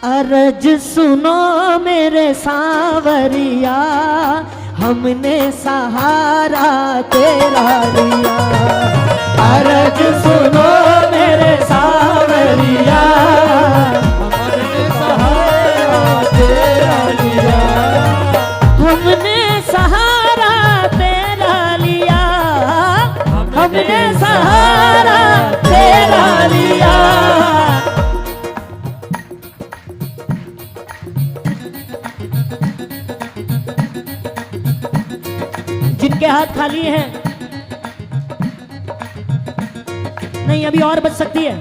अर्ज सुनो मेरे सांवरिया, हमने सहारा तेरा लिया। अर्ज सुनो मेरे सांवरिया, हमने सहारा तेरा लिया। हमने सहारा तेरा लिया, हमने सहारा तेरा लिया। जिनके हाथ खाली हैं, नहीं अभी और बच सकती है।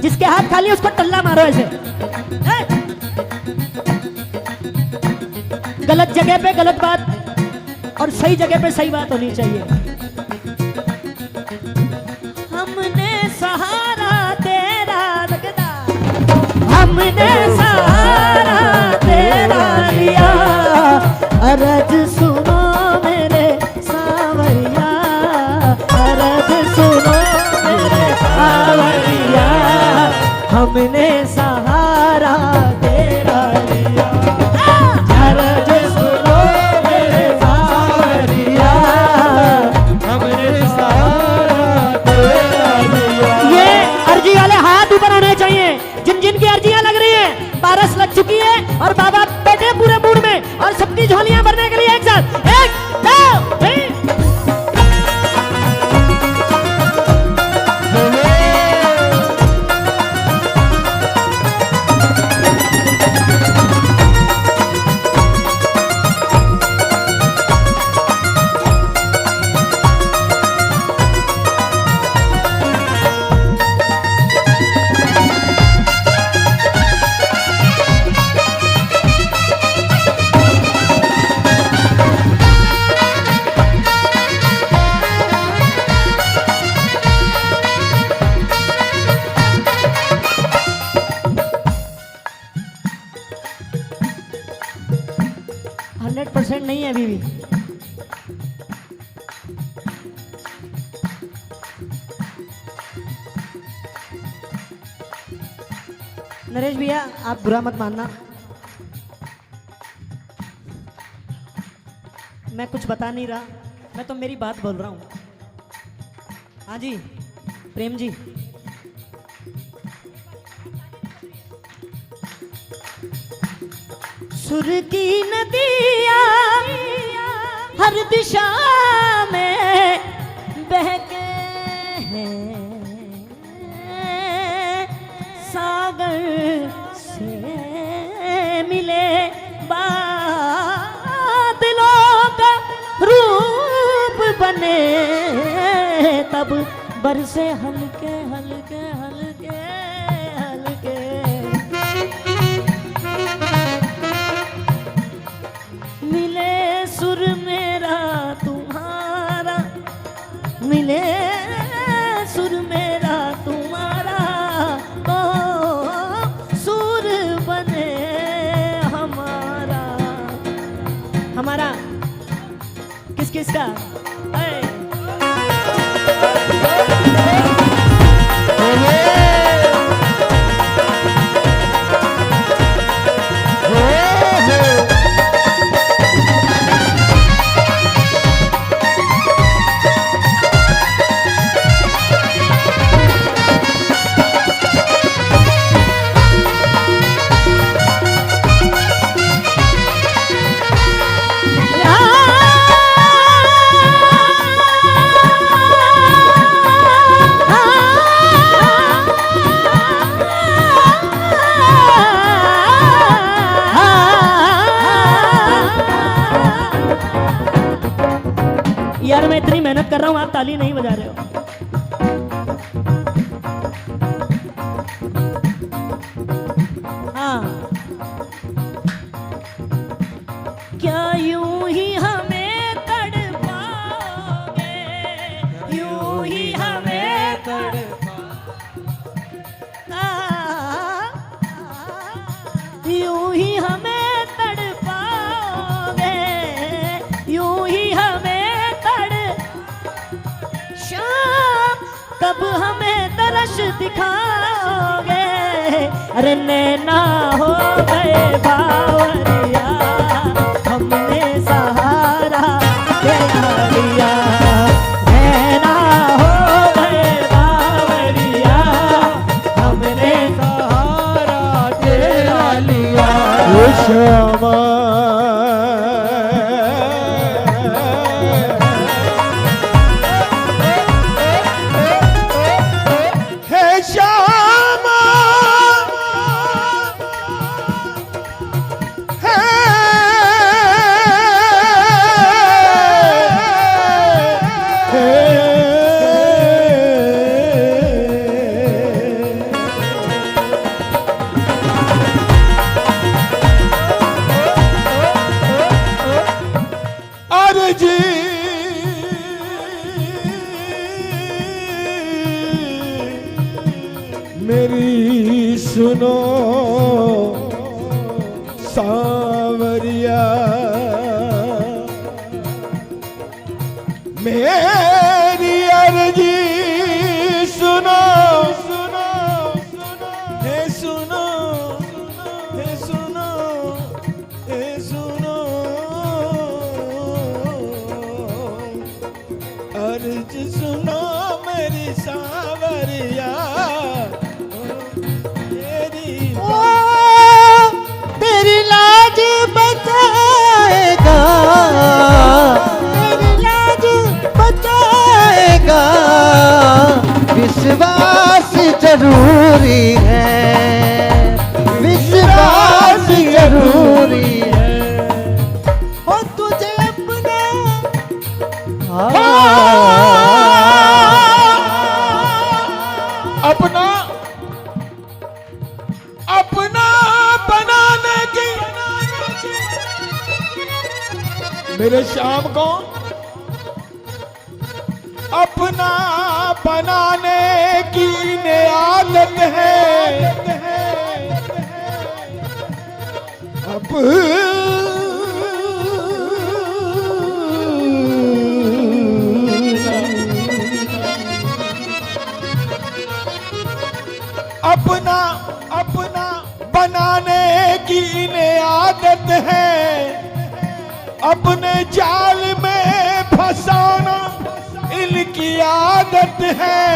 जिसके हाथ खाली है उसको टल्ला मारो ऐसे। गलत जगह पे गलत बात और सही जगह पे सही बात होनी चाहिए। हमने सहारा तेरा लगता, हमने सहारा तेरा लिया। अर्ज सुनो मेरे सांवरिया, अर्ज सुनो मेरे सांवरिया, हमने सहारा तेरा लिया। अर्ज सुनो मेरे सांवरिया, हमने सहारा तेरा लिया। ये अर्जी वाले हाथ ऊपर होने चाहिए जिन जिन की अर्जियां लग रही हैं। पारस लग चुकी है और बाबा बैठे पूरे मूड में और सबकी झोलियां भरने के लिए एक साथ 1 2 3। नहीं है अभी भी। नरेश भैया आप बुरा मत मानना, मैं कुछ बता नहीं रहा, मैं तो मेरी बात बोल रहा हूं। हाँ जी प्रेम जी, सुर की नदियाँ हर दिशा में बहके हैं, सागर से मिले बादलों का रूप बने, तब बरसे हल्के हल्के हल्के हल्के। मिले सुर मेरा तुम्हारा, मिले सुर मेरा तुम्हारा, तो सुर बने हमारा। हमारा किस किस का? यार मैं इतनी मेहनत कर रहा हूं, आप ताली नहीं बजा रहे हो। हाँ क्या यूं ही हमें तड़पाओगे, यूं ही हमें यूं ही हमें तड़पाओगे, यूं ही हमें शाम कब हमें तरस दिखाओगे, अरे नैना हो गए बावरिया, हमने सहारा तेरा लिया। नैना हो गए बावरिया, हमने सहारा तेरा लिया। श्यामा मेरी सुनो सावरिया, मेरी अर्जी सुनो, सुनो, हे सुनो, हे सुनो, हे सुनो, अर्ज सुनो मेरी सावरिया। तेरी लाज बचाएगा, तेरी लाज बचाएगा, विश्वास जरूरी है, विश्वास जरूरी है। हो तुझे अपना अपना अपना बनाने की मेरे श्याम को अपना बनाने की इन्हें आदत है। अब अपना अपना बनाने की इन्हें आदत है, अपने जाल में फंसाना इनकी आदत है।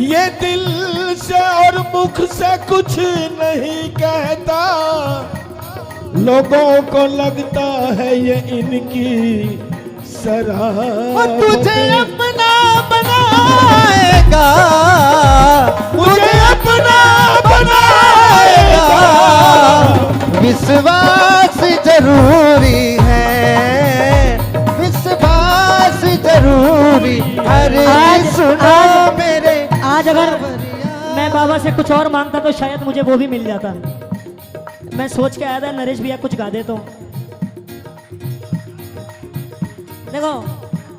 ये दिल से और मुख से कुछ नहीं कहता, लोगों को लगता है ये इनकी शरारत। तुझे अपना बनाएगा, मुझे अपना बनाएगा, विश्वास जरूरी है, विश्वास जरूरी। अरे सुनो मेरे, आज अगर मैं बाबा से कुछ और मांगता तो शायद मुझे वो भी मिल जाता। मैं सोच के आया था नरेश भैया कुछ गा दे तो। देखो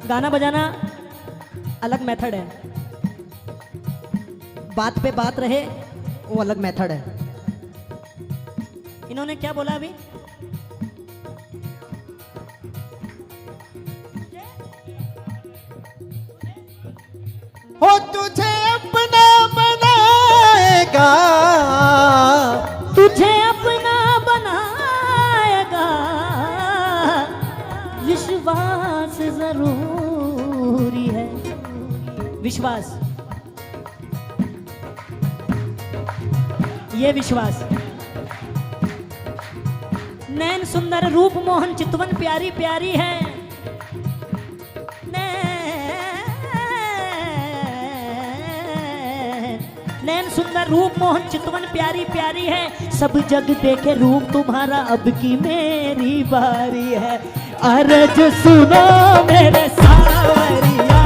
गाना बजाना अलग मेथड है, बात पे बात रहे वो अलग मेथड है। इन्होंने क्या बोला अभी? हो तुझे अपना बनाएगा, तुझे अपना बनाएगा, विश्वास जरूरी है। विश्वास, ये विश्वास। नैन सुंदर रूप मोहन चितवन प्यारी प्यारी है, नैन सुंदर रूप मोहन चितवन प्यारी प्यारी है। सब जग देखे रूप तुम्हारा, अब की मेरी बारी है। अर्ज सुनो मेरे सावरिया,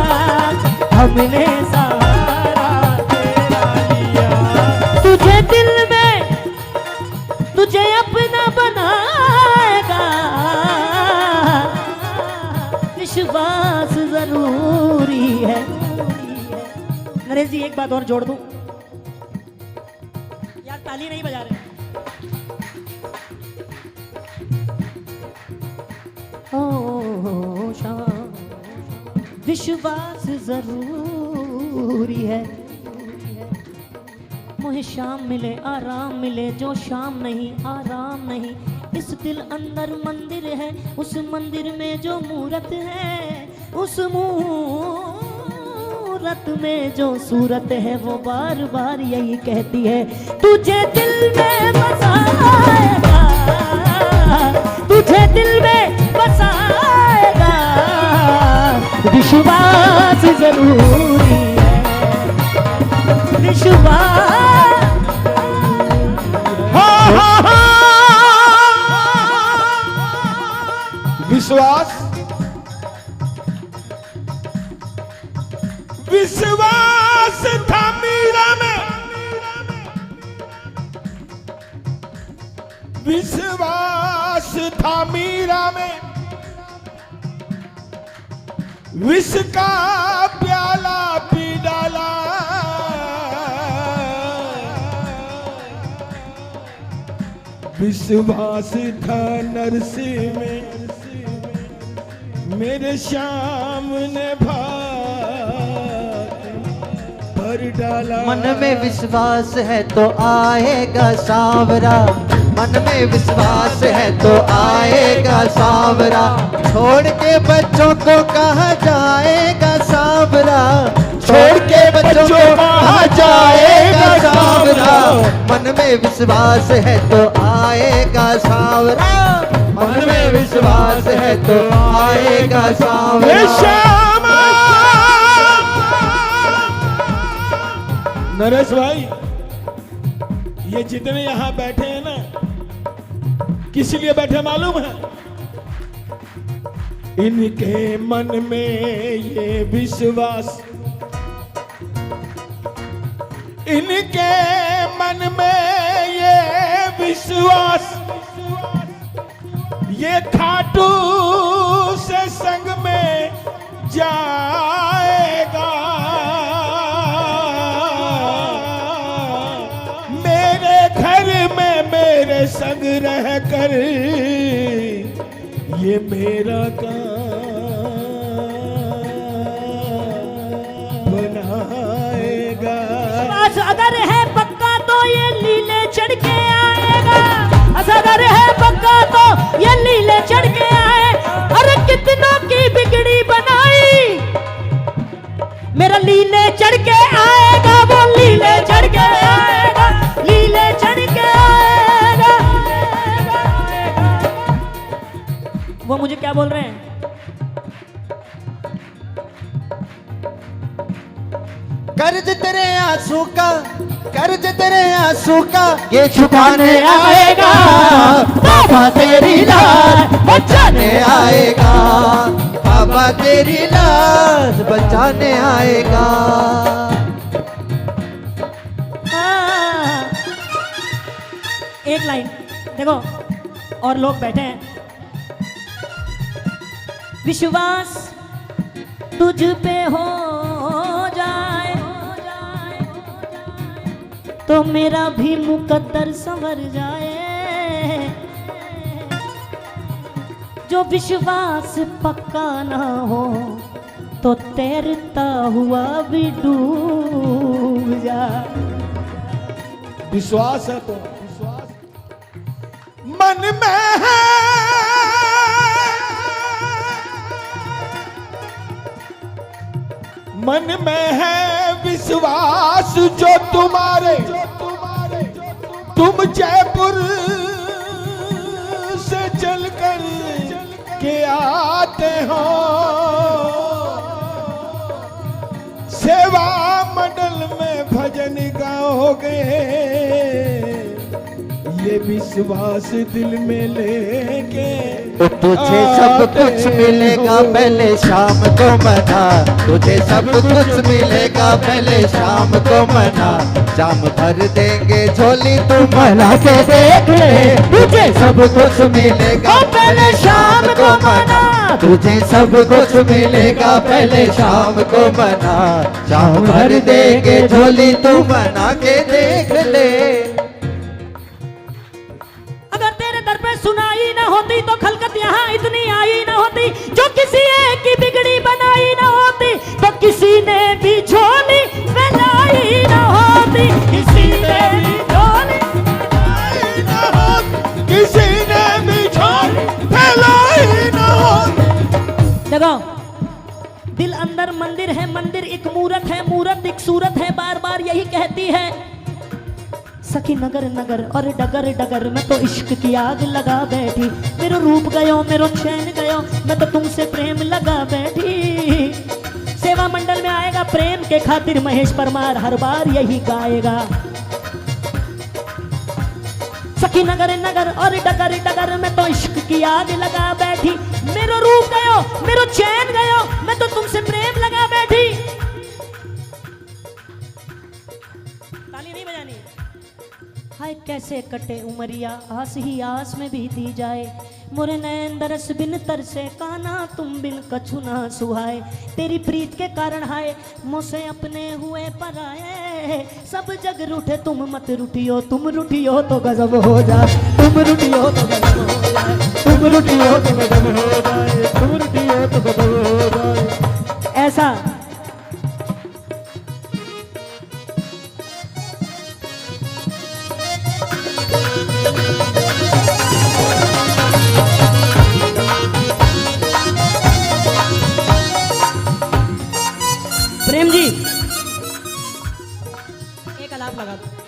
हमने सहारा तेरा लिया। तुझे दिल में तुझे अपना बनाएगा, विश्वास जरूरी है। नरेश जी एक बात और जोड़ दूं यार, ताली नहीं बजा रहे। ओ शाम, विश्वास जरूरी है। मोहे शाम मिले आराम मिले, जो शाम नहीं आराम नहीं। इस दिल अंदर मंदिर है, उस मंदिर में जो मूरत है, उस मूरत में जो सूरत है, वो बार बार यही कहती है तुझे दिल में बसाएगा, तुझे दिल में बसाएगा। विश्वास जरूरी है, विश्वास। विश्वास विश्वास था मीरा में, विश्वास था मीरा में, विष का प्याला पी डाला। विश्वास था नरसी में, मेरे श्याम ने भाग भर डाला। मन में विश्वास है तो आएगा सांवरा, मन में विश्वास है तो आएगा सांवरा। छोड़ के बच्चों को कहाँ जाएगा सांवरा, छोड़ के बच्चों को कहाँ जाएगा सांवरा। मन में विश्वास है तो आएगा सांवरा, मन में विश्वास है तो आएगा सांवरा। श्याम नरेश भाई, ये जितने यहाँ बैठे हैं ना, किस लिए बैठे मालूम है? इनके मन में ये विश्वास, इनके मन में ये विश्वास, ये खाटू से संग में जाएगा। मेरे घर में मेरे संग रह कर ये मेरा काम बनाएगा। अगर है पक्का तो ये लीले चढ़ के आएगा, अगर है पक्का तो ये लीले चढ़ के आए। अरे कितनों की बिगड़ी बनाई, मेरा लीले चढ़ के आएगा, वो लीले चढ़ के आएगा, लीले चढ़ के आएगा। वो मुझे क्या बोल रहे हैं? कर्ज तेरे आंसू का, कर्ज तेरे आंसू का ये छुपाने आएगा। बाबा तेरी लाज बचाने आएगा, बाबा तेरी लाज बचाने आएगा। एक लाइन देखो, और लोग बैठे हैं। विश्वास तुझ पे हो जाए तो मेरा भी मुकद्दर संवर जाए। जो विश्वास पक्का ना हो तो तैरता हुआ भी डूब जाए। विश्वास है तो विश्वास मन में है, मन में है विश्वास जो तुम्हारे, तुम जयपुर से चलकर के आते हो। सेवा मंडल में भजन गाओगे, ये विश्वास दिल में लेके तो तुझे सब कुछ मिलेगा पहले शाम को मना, तुझे सब कुछ मिलेगा पहले शाम को मना। शाम भर देंगे झोली तू भला से देख ले, तुझे सब कुछ मिलेगा पहले शाम को मना, तुझे सब कुछ मिलेगा पहले शाम को मना। शाम भर देंगे झोली तू बना के देख ले। अगर तेरे दर पे सुनाई ना होती तो खलकत यहाँ इतनी आई ना होती। जो किसी एक की बिगड़ी बनाई ना होती तो किसी ने भी झोली फैलाई ना होती, किसी ने देखो, दिल अंदर मंदिर है, मंदिर एक मूरत है, मूरत एक सूरत है, बार बार यही कहती है। सखी नगर नगर और डगर डगर में तो इश्क की आग लगा बैठी, मेरो रूप गयो मेरो चैन गयो, मैं तो तुमसे प्रेम लगा बैठी। सेवा मंडल में आएगा प्रेम के खातिर महेश परमार हर बार यही गाएगा। सखी नगर नगर और डगर डगर में तो इश्क की आग लगा बैठी, मेरो रूप गयो मेरो चैन गयो, मैं तो तुमसे प्रेम लगा बैठी। ताली नहीं बजानी। हाय कैसे कटे उमरिया, आस ही आस में बीती जाए, मोरे नैन दरस बिन तरसे काना, तुम बिन कछु ना सुहाए। तेरी प्रीत के कारण हाय मुझसे अपने हुए पराए, सब जग रूठे तुम मत रूठियो, तुम रूठियो तो गजब हो जाए, तुम रूठियो तो गजब हो जाए, तुम रूठियो तो गजब हो जाए, तुम रूठियो तो गजब हो जाए। ऐसा प्रेम जी एक आलाप लगा दो।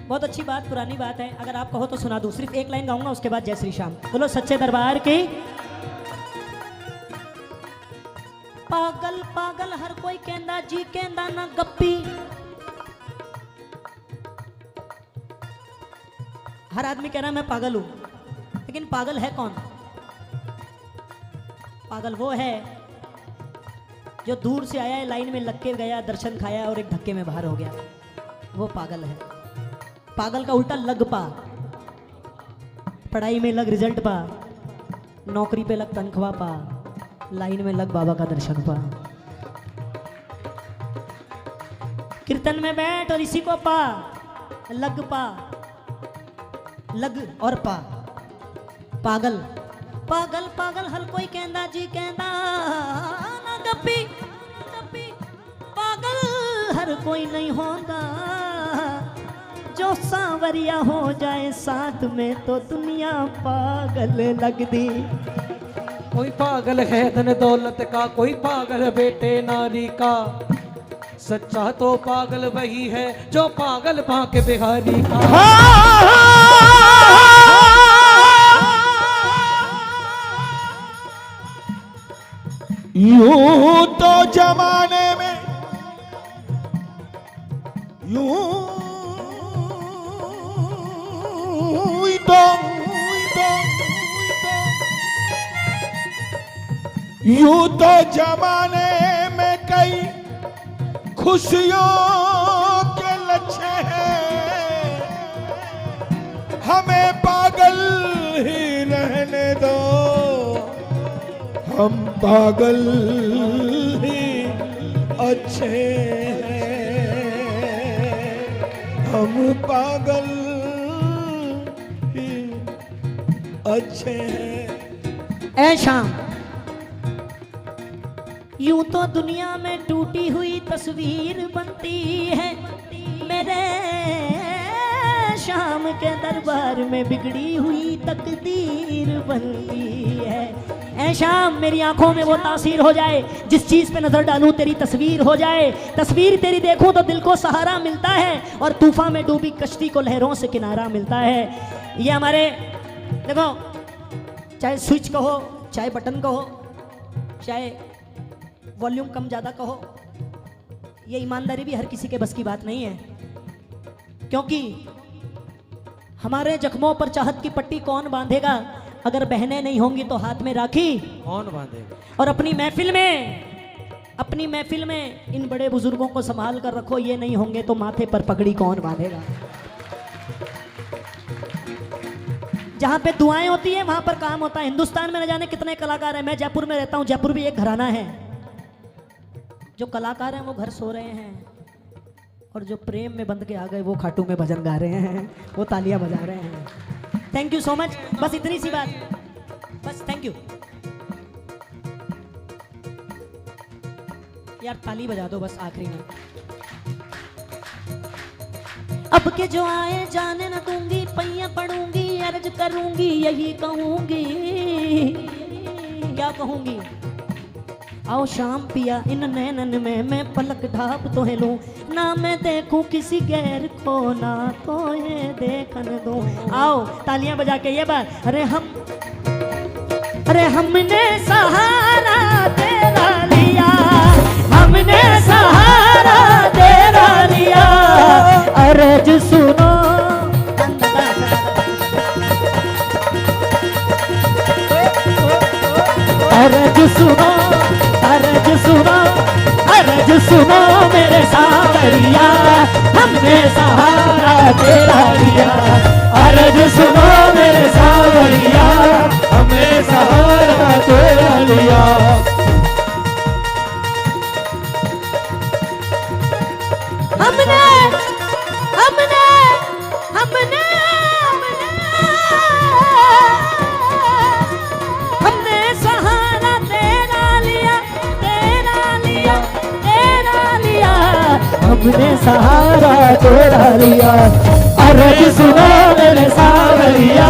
बहुत अच्छी बात, पुरानी बात है, अगर आप कहो तो सुना दूं। सिर्फ एक लाइन गाऊंगा, उसके बाद जय श्री श्याम। बोलो सच्चे दरबार की। पागल पागल हर कोई कहंदा जी, कहंदा ना गप्पी। हर आदमी कह रहा मैं पागल हूं, लेकिन पागल है कौन? पागल वो है जो दूर से आया है, लाइन में लग के गया, दर्शन खाया और एक धक्के में बाहर हो गया, वो पागल है। पागल का उल्टा लग पा, पढ़ाई में लग रिजल्ट पा, नौकरी पे लग तनख्वाह पा, लाइन में लग बाबा का दर्शन पा, कीर्तन में बैठ और इसी को पा, लग पा, लग और पा। पागल पागल पागल हर कोई कहंदा जी, कहंदा ना गप्पी गप्पी। पागल हर कोई नहीं होता, जो सांवरिया हो जाए साथ में तो दुनिया पागल लगदी। कोई पागल है धन दौलत का, कोई पागल बेटे नारी का, सच्चा तो पागल वही है जो पागल बांके बिहारी का। यूं तो जमाने में यूं तो जमाने में कई खुशियों के लच्छे हैं, हमें पागल ही रहने दो, हम पागल ही अच्छे हैं, हम पागल ही अच्छे हैं। ऐ शाम, यूं तो दुनिया में टूटी हुई तस्वीर बनती है, मेरे शाम के दरबार में बिगड़ी हुई तकदीर बनती है। ऐ शाम, मेरी आंखों में वो तासीर हो जाए, जिस चीज पे नजर डालूं तेरी तस्वीर हो जाए, तस्वीर तेरी देखूं तो दिल को सहारा मिलता है, और तूफान में डूबी कश्ती को लहरों से किनारा मिलता है। ये हमारे देखो, चाहे स्विच कहो, चाहे बटन कहो, चाहे वॉल्यूम कम ज़्यादा कहो, ये ईमानदारी भी हर किसी के बस की बात नहीं है, क्योंकि हमारे जख्मों पर चाहत की पट्टी कौन बांधेगा? अगर बहनें नहीं होंगी तो हाथ में राखी कौन बांधेगा? और अपनी महफिल में इन बड़े बुजुर्गों को संभाल कर रखो, ये नहीं होंगे तो माथे पर पगड़ी कौन बांधेगा? जहां पे दुआएं होती है वहां पर काम होता है। हिंदुस्तान में न जाने कितने कलाकार हैं। मैं जयपुर में रहता हूं, जयपुर भी एक घराना है। जो कलाकार हैं वो घर सो रहे हैं और जो प्रेम में बंध के आ गए वो खाटू में भजन गा रहे हैं, वो तालियां बजा रहे हैं। Thank you so much. बस इतनी सी बात, बस थैंक यू यार, ताली बजा दो बस आखिरी में। अब के जो आए जाने न दूंगी, पैया पढ़ूंगी, अर्ज करूंगी, यही कहूंगी। क्या कहूंगी? आओ शाम पिया इन नैनन में मैं पलक ढाप तो है लूं, ना मैं देखूं किसी गैर को, ना तो ये देखन दूं। आओ तालियां बजा के ये बात, अरे हमने सहारा तेरा लिया, हमने सहारा तेरा लिया, अर्ज सुनो। अर्ज सुनो, अर्ज सुनो, अर्ज सुनो मेरे सावरिया, हमने सहारा तेरा लिया। अर्ज सुनो मेरे सावरिया, हमने सहारा तेरा लिया। हमने हमने हमने हमने सहारा तेरा लिया, तेरा लिया, तेरा लिया, हमने सहारा तेरा लिया। अर्ज सुनो मेरे सावरिया,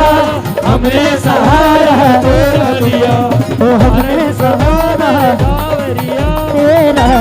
हमने सहारा तेरा लिया, ओ हमने सहारा तेरा।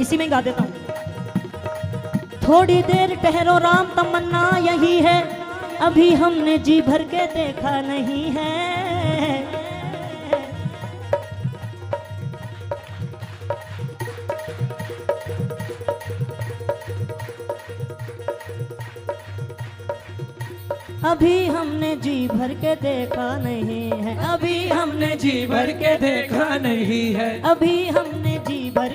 इसी में गा देता हूं। थोड़ी देर ठहरो राम, तमन्ना यही है, अभी हमने जी भर के देखा नहीं है। अभी हमने जी भर के देखा नहीं है, अभी हमने जी भर के देखा नहीं है, अभी हमने जी भर,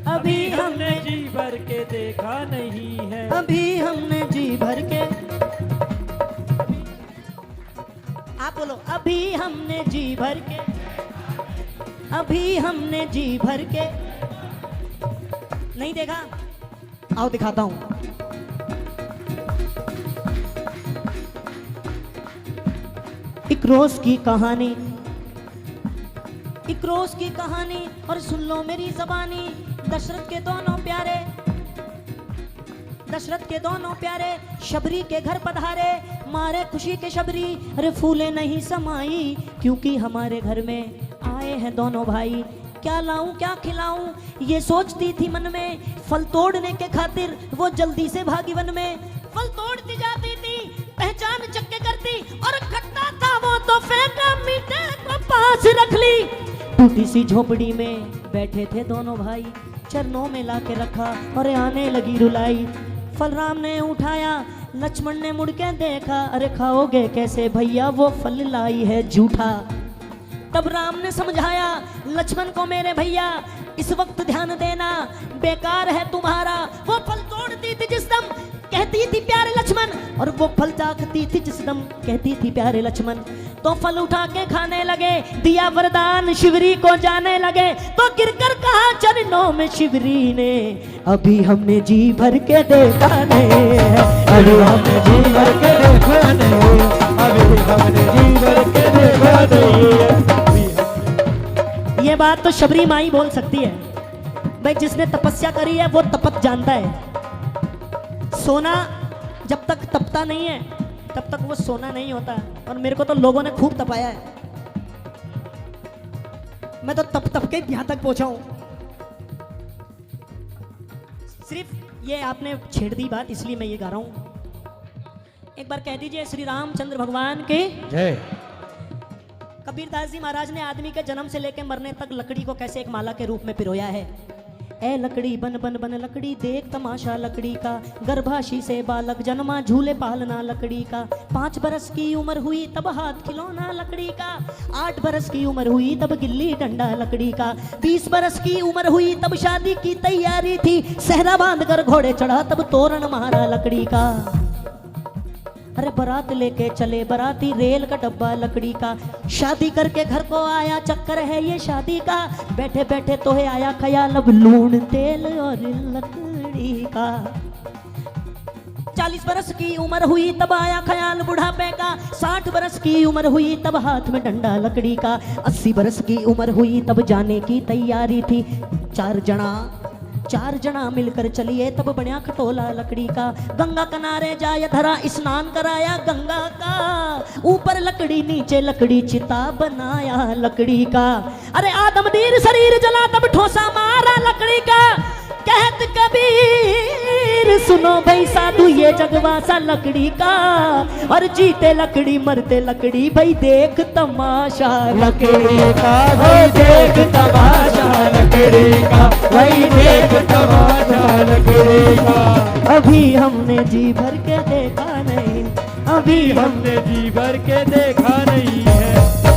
अभी हमने जी भर के देखा नहीं है, अभी हमने जी भर के। आप बोलो, अभी हमने जी भर के, अभी हमने जी भर के नहीं देखा। आओ दिखाता हूं। एक रोज की कहानी, एक रोज की कहानी, और सुन लो मेरी जबानी। दशरथ के दोनों प्यारे, दशरथ के दोनों प्यारे शबरी के घर पधारे, मारे खुशी के शबरी, अरे फूले नहीं समाई, क्योंकि हमारे घर में आए हैं दोनों भाई। क्या लाऊं क्या खिलाऊं ये सोचती थी मन में, फल तोड़ने के खातिर वो जल्दी से भागी वन में। फल तोड़ती जाती थी, पहचान चक्के करती, और खट्टा था वो तो फेंका, मीठे को पास रख ली। टूटी सी झोपड़ी में बैठे थे दोनों भाई, चरणों में लाके रखा और आने लगी रुलाई। फल राम ने उठाया, लक्ष्मण ने मुड़ के देखा, अरे खाओगे कैसे भैया वो फल लाई है झूठा। तब राम ने समझाया लक्ष्मण को, मेरे भैया इस वक्त ध्यान देना, बेकार है तुम्हारा वो फल तोड़ती थी जिस दम, कहती थी प्यारे लक्ष्मण मन, और वो फल चाखती थी जिस दम, कहती थी प्यारे लक्ष्मण। तो फल उठा के खाने लगे, दिया वरदान शिवरी को जाने लगे, तो गिरकर कहा चरणों में शिवरी ने, अभी हमने जी भर के देखा नहीं, अभी हमने जी भर के देखा नहीं, अभी हमने जी भर के देखा नहीं। ये बात तो शबरी माई बोल सकती है भाई, जिसने तपस्या करी है वो तपत जानता है। सोना जब तक तपता नहीं है तब तक वो सोना नहीं होता, और मेरे को तो लोगों ने खूब तपाया है, मैं तो तप तप के यहां तक पहुंचा हूं। सिर्फ ये आपने छेड़ दी बात, इसलिए मैं ये गा रहा हूं। एक बार कह दीजिए श्री रामचंद्र भगवान के जय। कबीरदास जी महाराज ने आदमी के जन्म से लेकर मरने तक लकड़ी को कैसे एक माला के रूप में पिरोया है। ए लकड़ी बन बन बन लकड़ी, देख तमाशा लकड़ी का, गर्भाशी से बालक जन्मा, झूले पालना लकड़ी का। 5 बरस की उम्र हुई तब हाथ खिलौना लकड़ी का, 8 बरस की उम्र हुई तब गिल्ली डंडा लकड़ी का, 20 बरस की उम्र हुई तब शादी की तैयारी थी, सहरा बांध कर घोड़े चढ़ा तब तोरण मारा लकड़ी का। अरे बारात लेके चले बाराती, रेल का डब्बा लकड़ी का, शादी करके घर को आया, चक्कर है ये शादी का, बैठे बैठे तो है आया ख्याल अब लूण तेल और लकड़ी का। 40 बरस की उम्र हुई तब आया ख्याल बुढ़ापे का, 60 बरस की उम्र हुई तब हाथ में डंडा लकड़ी का, 80 बरस की उम्र हुई तब जाने की तैयारी थी, 4 जना मिलकर चलिए तब बना खटोला लकड़ी का। गंगा किनारे जाया धरा स्नान कराया गंगा का, ऊपर लकड़ी नीचे लकड़ी चिता बनाया लकड़ी का। अरे आदमदीर शरीर जला तब ठोसा मारा लकड़ी का, कहत कबीर सुनो भाई साधु ये जगवासा लकड़ी का, और जीते लकड़ी मरते लकड़ी, भाई देख तमाशा लकड़ी का, भाई देख तमाशा लकड़ी का, भाई देख तमाशा लकड़ी का। अभी हमने जी भर के देखा नहीं, अभी हमने जी भर के देखा नहीं है।